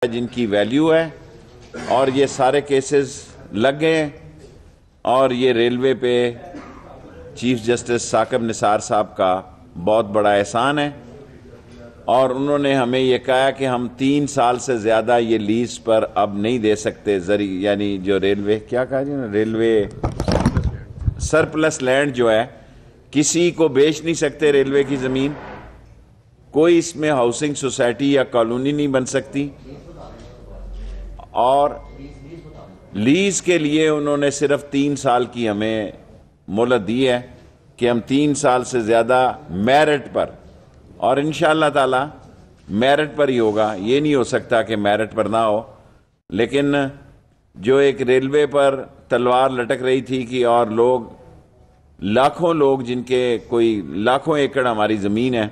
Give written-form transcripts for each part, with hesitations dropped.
जिनकी वैल्यू है और ये सारे केसेस लग गए और ये रेलवे पे चीफ जस्टिस साकिब निसार साहब का बहुत बड़ा एहसान है और उन्होंने हमें ये कहा कि हम 3 साल से ज़्यादा ये लीज पर अब नहीं दे सकते। यानी जो रेलवे क्या कहा जी ना, रेलवे सरप्लस लैंड जो है किसी को बेच नहीं सकते। रेलवे की ज़मीन कोई इसमें हाउसिंग सोसाइटी या कॉलोनी नहीं बन सकती और लीज के लिए उन्होंने सिर्फ 3 साल की हमें मोहलत दी है कि हम 3 साल से ज़्यादा मेरिट पर, और इंशाअल्लाह ताला मेरिट पर ही होगा। ये नहीं हो सकता कि मेरिट पर ना हो। लेकिन जो एक रेलवे पर तलवार लटक रही थी कि और लोग, लाखों लोग जिनके कोई लाखों एकड़ हमारी ज़मीन है,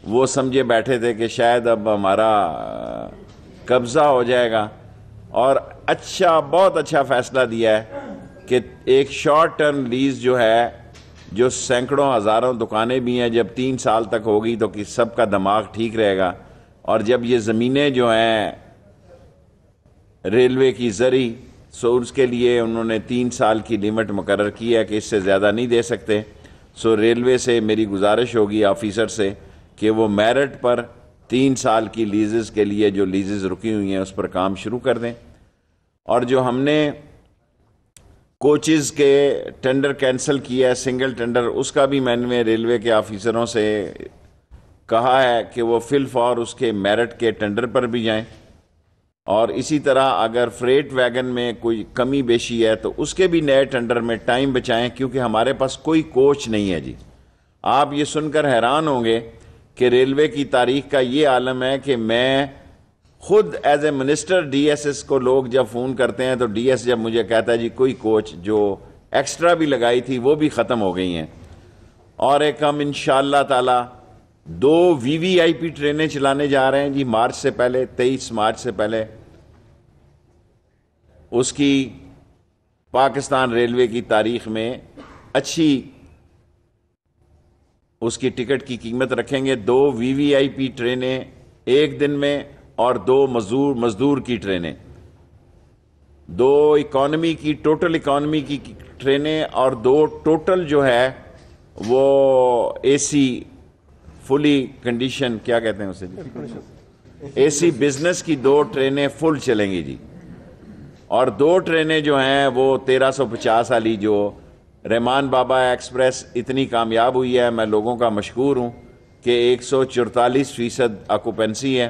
वो समझे बैठे थे कि शायद अब हमारा कब्ज़ा हो जाएगा। और बहुत अच्छा फैसला दिया है कि एक शॉर्ट टर्म लीज जो है, जो सैकड़ों हज़ारों दुकानें भी हैं, जब 3 साल तक होगी तो कि सबका दिमाग ठीक रहेगा। और जब ये ज़मीनें जो हैं रेलवे की ज़री, सो उसके लिए उन्होंने 3 साल की लिमिट मुकर्रर की है कि इससे ज़्यादा नहीं दे सकते। सो रेलवे से मेरी गुजारिश होगी ऑफिसर से कि वो मेरिट पर 3 साल की लीजेस के लिए जो लीजेस रुकी हुई हैं उस पर काम शुरू कर दें। और जो हमने कोचेज़ के टेंडर कैंसिल किया है, सिंगल टेंडर, उसका भी मैंने रेलवे के ऑफिसरों से कहा है कि वो फिल फॉर उसके मेरिट के टेंडर पर भी जाएं। और इसी तरह अगर फ्रेट वैगन में कोई कमी बेशी है तो उसके भी नए टेंडर में टाइम बचाएं, क्योंकि हमारे पास कोई कोच नहीं है जी। आप ये सुनकर हैरान होंगे कि रेलवे की तारीख का ये आलम है कि मैं खुद एज ए मिनिस्टर डीएसएस को लोग जब फ़ोन करते हैं तो डीएस जब मुझे कहता है जी कोई कोच जो एक्स्ट्रा भी लगाई थी वो भी ख़त्म हो गई हैं। और एक हम इंशाअल्लाह ताला 2 वीवीआईपी ट्रेनें चलाने जा रहे हैं जी मार्च से पहले, 23 मार्च से पहले। उसकी पाकिस्तान रेलवे की तारीख में अच्छी उसकी टिकट की कीमत रखेंगे। 2 वीवीआईपी ट्रेनें एक दिन में और 2 मजदूर की ट्रेनें, 2 इकॉनमी की, टोटल इकॉनमी की ट्रेनें और 2 टोटल जो है वो एसी फुली कंडीशन, क्या कहते हैं उसे, एसी बिजनेस की 2 ट्रेनें फुल चलेंगी जी। और 2 ट्रेनें जो हैं वो 1350 वाली जो रहमान बाबा एक्सप्रेस इतनी कामयाब हुई है, मैं लोगों का मशकूर हूँ कि 144% ऑक्यूपेंसी है।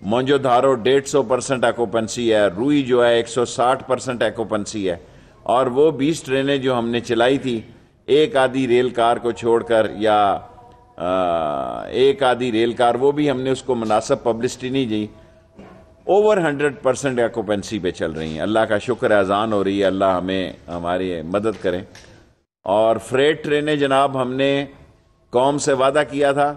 मोंजोदारो 150% ऑक्यूपेंसी है। रूई जो है 160% ऑक्यूपेंसी है। और वो 20 ट्रेनें जो हमने चलाई थी, एक आधी रेल कार को छोड़कर, या एक आधी रेल कार, वो भी हमने उसको मुनासिब पब्लिसिटी नहीं दी, ओवर 100% ऑक्यूपेंसी पे चल रही हैं। अल्लाह का शुक्र है, अजान हो रही है, अल्लाह हमें हमारी मदद करें। और फ्रेट ट्रेनें जनाब, हमने कौम से वादा किया था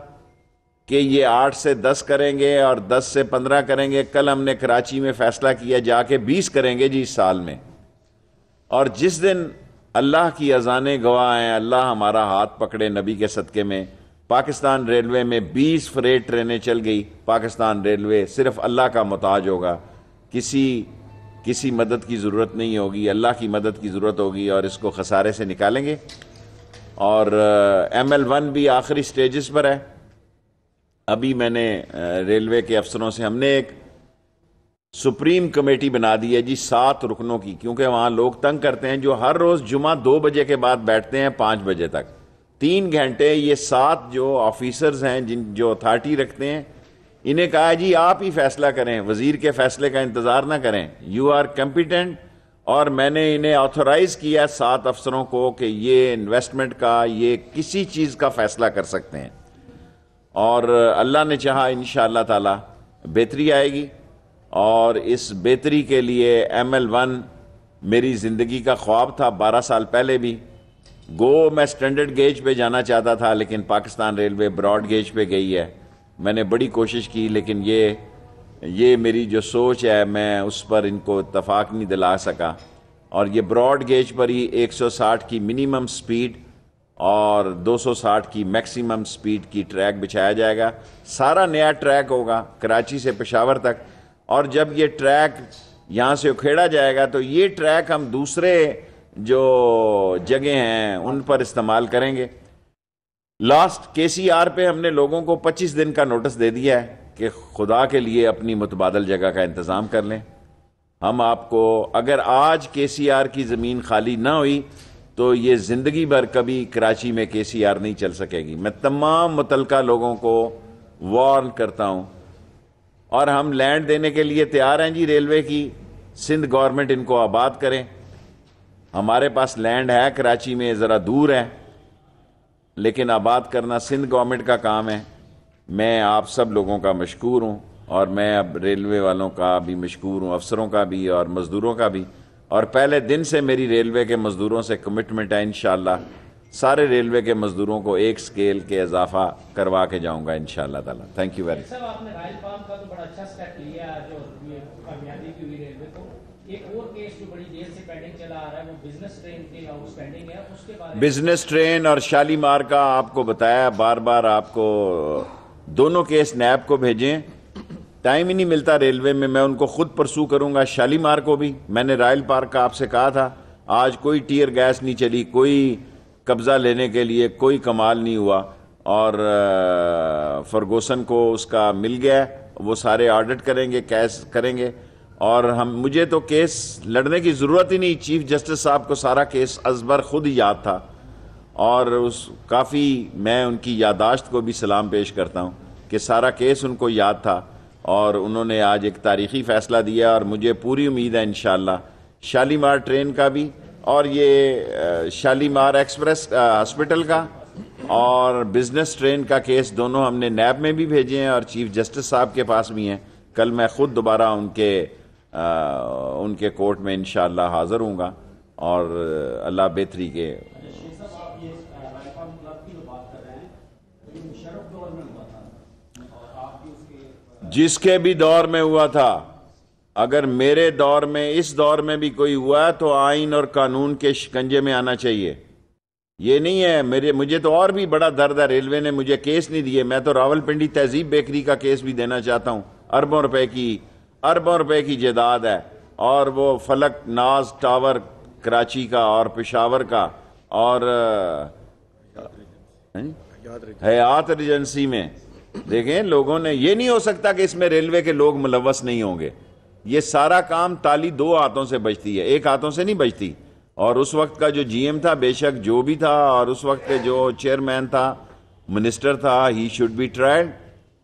कि ये 8 से 10 करेंगे और 10 से 15 करेंगे। कल हमने कराची में फैसला किया जाके 20 करेंगे जी इस साल में। और जिस दिन अल्लाह की अजानें गवाह हैं, अल्लाह हमारा हाथ पकड़े नबी के सदक़े में, पाकिस्तान रेलवे में 20 फ्रेट ट्रेनें चल गई। पाकिस्तान रेलवे सिर्फ अल्लाह का मोहताज होगा, किसी मदद की ज़रूरत नहीं होगी, अल्लाह की मदद की ज़रूरत होगी और इसको खसारे से निकालेंगे। और ML1 भी आखिरी स्टेजेस पर है। अभी मैंने रेलवे के अफसरों से, हमने एक सुप्रीम कमेटी बना दी है जी 7 रुकनों की, क्योंकि वहाँ लोग तंग करते हैं, जो हर रोज़ जुमा 2 बजे के बाद बैठते हैं 5 बजे तक, 3 घंटे। ये 7 जो ऑफिसर्स हैं जो अथॉरिटी रखते हैं, इन्हें कहा है जी आप ही फैसला करें, वजीर के फैसले का इंतज़ार ना करें, यू आर कॉम्पिटेंट। और मैंने इन्हें ऑथोराइज़ किया 7 अफसरों को कि ये इन्वेस्टमेंट का, ये किसी चीज़ का फैसला कर सकते हैं। और अल्लाह ने चाहा इंशाअल्लाह ताला बेहतरी आएगी। और इस बेहतरी के लिए ML1 मेरी ज़िंदगी का ख्वाब था 12 साल पहले भी। मैं स्टैंडर्ड गेज पे जाना चाहता था, लेकिन पाकिस्तान रेलवे ब्रॉड गेज पे गई है। मैंने बड़ी कोशिश की, लेकिन ये मेरी जो सोच है, मैं उस पर इनको इत्तफाक नहीं दिला सका। और ये ब्रॉड गेज पर ही 160 की मिनिमम स्पीड और 260 की मैक्सिमम स्पीड की ट्रैक बिछाया जाएगा। सारा नया ट्रैक होगा कराची से पेशावर तक। और जब ये ट्रैक यहाँ से उखेड़ा जाएगा तो ये ट्रैक हम दूसरे जो जगह हैं उन पर इस्तेमाल करेंगे। लास्ट KCR पे हमने लोगों को 25 दिन का नोटिस दे दिया है कि खुदा के लिए अपनी मुतबादल जगह का इंतज़ाम कर लें। हम आपको, अगर आज KCR की ज़मीन खाली ना हुई तो ये ज़िंदगी भर कभी कराची में KCR नहीं चल सकेगी। मैं तमाम मुतलका लोगों को वार्न करता हूँ और हम लैंड देने के लिए तैयार हैं जी। रेलवे की सिंध गवर्नमेंट इनको आबाद करें। हमारे पास लैंड है, कराची में ज़रा दूर है, लेकिन आबाद करना सिंध गवर्नमेंट का काम है। मैं आप सब लोगों का मशकूर हूँ और मैं अब रेलवे वालों का भी मशकूर हूँ, अफसरों का भी और मज़दूरों का भी। और पहले दिन से मेरी रेलवे के मज़दूरों से कमिटमेंट है, इंशाअल्लाह सारे रेलवे के मज़दूरों को एक स्केल के इजाफा करवा के जाऊँगा इंशाअल्लाह ताला। Thank you very much. आपने रायल पाम का तो बड़ा अच्छा स्टेप लिया जो कामयाबी की हुई रेलवे को। एक और केस जो बड़ी देर से पेंडिंग चला आ रहा है वो बिजनेस ट्रेन के आउटस्टैंडिंग है, उसके बारे में। बिजनेस ट्रेन और शालीमार का आपको बताया बार बार, आपको दोनों केस नैब को भेजें। टाइम ही नहीं मिलता रेलवे में, मैं उनको खुद परसू करूंगा। शालीमार को भी मैंने रायल पार्क का आपसे कहा था, आज कोई टीयर गैस नहीं चली, कोई कब्जा लेने के लिए कोई कमाल नहीं हुआ और फर्गूसन को उसका मिल गया। वो सारे ऑडिट करेंगे, कैश करेंगे और मुझे तो केस लड़ने की ज़रूरत ही नहीं। चीफ जस्टिस साहब को सारा केस अजबर खुद ही याद था और काफ़ी मैं उनकी यादाश्त को भी सलाम पेश करता हूँ कि सारा केस उनको याद था और उन्होंने आज एक तारीख़ी फ़ैसला दिया और मुझे पूरी उम्मीद है इंशाअल्लाह शालीमार ट्रेन का भी और ये शालीमार एक्सप्रेस हॉस्पिटल का और बिजनेस ट्रेन का केस दोनों हमने नैब में भी भेजे हैं और चीफ जस्टिस साहब के पास भी हैं। कल मैं खुद दोबारा उनके कोर्ट में इंशाअल्लाह हाज़िर हूँगा और अल्लाह बेहतरी के। जिसके भी दौर में हुआ था, अगर मेरे दौर में, इस दौर में भी कोई हुआ तो आइन और कानून के शिकंजे में आना चाहिए। ये नहीं है मुझे तो और भी बड़ा दर्द है, रेलवे ने मुझे केस नहीं दिए। मैं तो रावलपिंडी तहजीब बेकरी का केस भी देना चाहता हूँ। अरबों रुपए की जायदाद है और वो फलक नाज टावर कराची का और पेशावर का और हयात एजेंसी में देखें लोगों ने। ये नहीं हो सकता कि इसमें रेलवे के लोग मुलव्वस नहीं होंगे। ये सारा काम ताली दो हाथों से बजती है, एक हाथों से नहीं बजती। और उस वक्त का जो GM था, बेशक जो भी था, और उस वक्त के जो चेयरमैन था, मिनिस्टर था, ही शुड बी ट्राइड।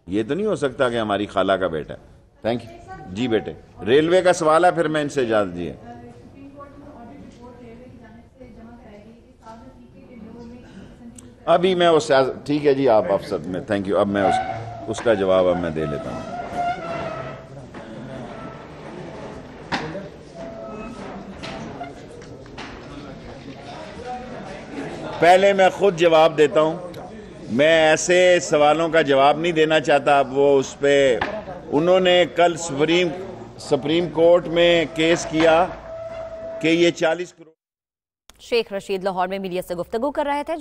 ये तो नहीं हो सकता कि हमारी खाला का बेटा। थैंक यू जी। बेटे रेलवे का सवाल है, फिर मैं इनसे इजाजत दिए। अभी मैं उस, ठीक है जी, आप अफसर में, थैंक यू। अब मैं उसका जवाब अब मैं दे लेता हूँ। पहले मैं खुद जवाब देता हूं। मैं ऐसे सवालों का जवाब नहीं देना चाहता। वो उस पर उन्होंने कल सुप्रीम कोर्ट में केस किया कि ये 40 करोड़। शेख रशीद लाहौर में मीडिया से गुफ्तगू कर रहे थे।